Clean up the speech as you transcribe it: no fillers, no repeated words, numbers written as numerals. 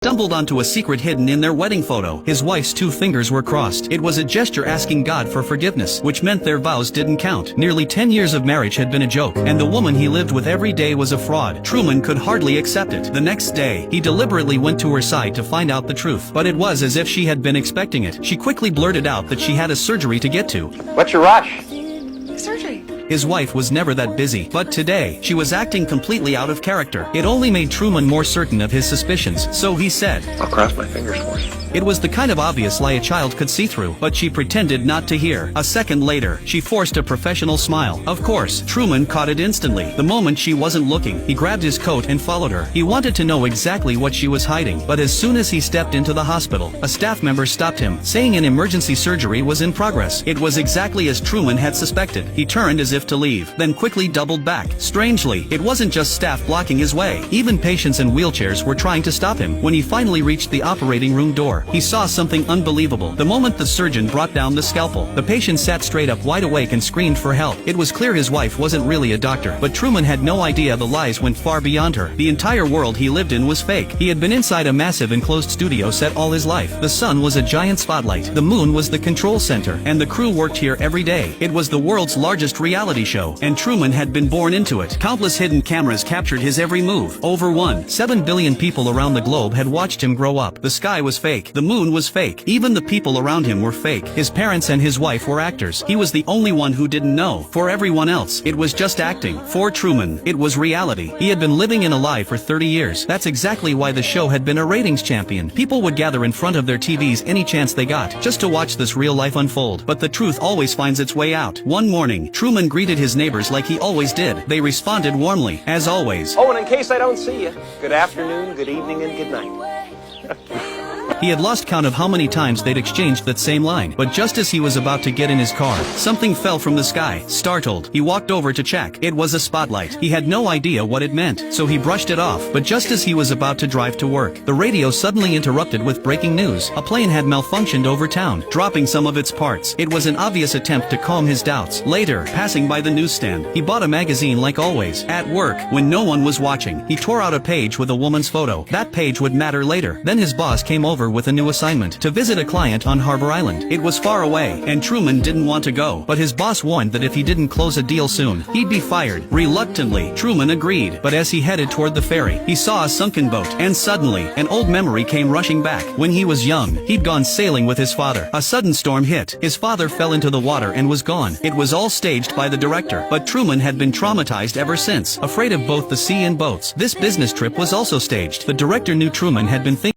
stumbled onto a secret hidden in their wedding photo. His wife's two fingers were crossed. It was a gesture asking God for forgiveness, which meant their vows didn't count. Nearly 10 years of marriage had been a joke, and the woman he lived with every day was a fraud. Truman could hardly accept it. The next day, he deliberately went to her side to find out the truth, but it was as if she had been expecting it. She quickly blurted out that she had a surgery to get to. What's your rush? Surgery. His wife was never that busy, but today, she was acting completely out of character. It only made Truman more certain of his suspicions, so he said, I'll cross my fingers for you. It was the kind of obvious lie a child could see through, but she pretended not to hear. A second later, she forced a professional smile. Of course, Truman caught it instantly. The moment she wasn't looking, he grabbed his coat and followed her. He wanted to know exactly what she was hiding, but as soon as he stepped into the hospital, a staff member stopped him, saying an emergency surgery was in progress. It was exactly as Truman had suspected. He turned as if to leave, then quickly doubled back. Strangely, it wasn't just staff blocking his way. Even patients in wheelchairs were trying to stop him. When he finally reached the operating room door, he saw something unbelievable. The moment the surgeon brought down the scalpel, the patient sat straight up wide awake and screamed for help. It was clear his wife wasn't really a doctor, but Truman had no idea the lies went far beyond her. The entire world he lived in was fake. He had been inside a massive enclosed studio set all his life. The sun was a giant spotlight. The moon was the control center, and the crew worked here every day. It was the world's largest reality show, and Truman had been born into it. Countless hidden cameras captured his every move. Over 1.7 billion people around the globe had watched him grow up. The sky was fake. The moon was fake. Even the people around him were fake. His parents and his wife were actors. He was the only one who didn't know. For everyone else, it was just acting. For Truman, it was reality. He had been living in a lie for 30 years. That's exactly why the show had been a ratings champion. People would gather in front of their TVs any chance they got, just to watch this real life unfold. But the truth always finds its way out. One morning, Truman greeted his neighbors like he always did. They responded warmly, as always. Oh, and in case I don't see you, good afternoon, good evening, and good night. He had lost count of how many times they'd exchanged that same line, but just as he was about to get in his car, something fell from the sky. Startled, he walked over to check. It was a spotlight. He had no idea what it meant, so he brushed it off. But just as he was about to drive to work, the radio suddenly interrupted with breaking news. A plane had malfunctioned over town, dropping some of its parts. It was an obvious attempt to calm his doubts. Later, passing by the newsstand, he bought a magazine like always. At work, when no one was watching, he tore out a page with a woman's photo. That page would matter later. Then his boss came over with a new assignment, to visit a client on Harbor Island. It was far away, and Truman didn't want to go, but his boss warned that if he didn't close a deal soon, he'd be fired. Reluctantly, Truman agreed, but as he headed toward the ferry, he saw a sunken boat, and suddenly, an old memory came rushing back. When he was young, he'd gone sailing with his father. A sudden storm hit. His father fell into the water and was gone. It was all staged by the director, but Truman had been traumatized ever since, afraid of both the sea and boats. This business trip was also staged. The director knew Truman had been thinking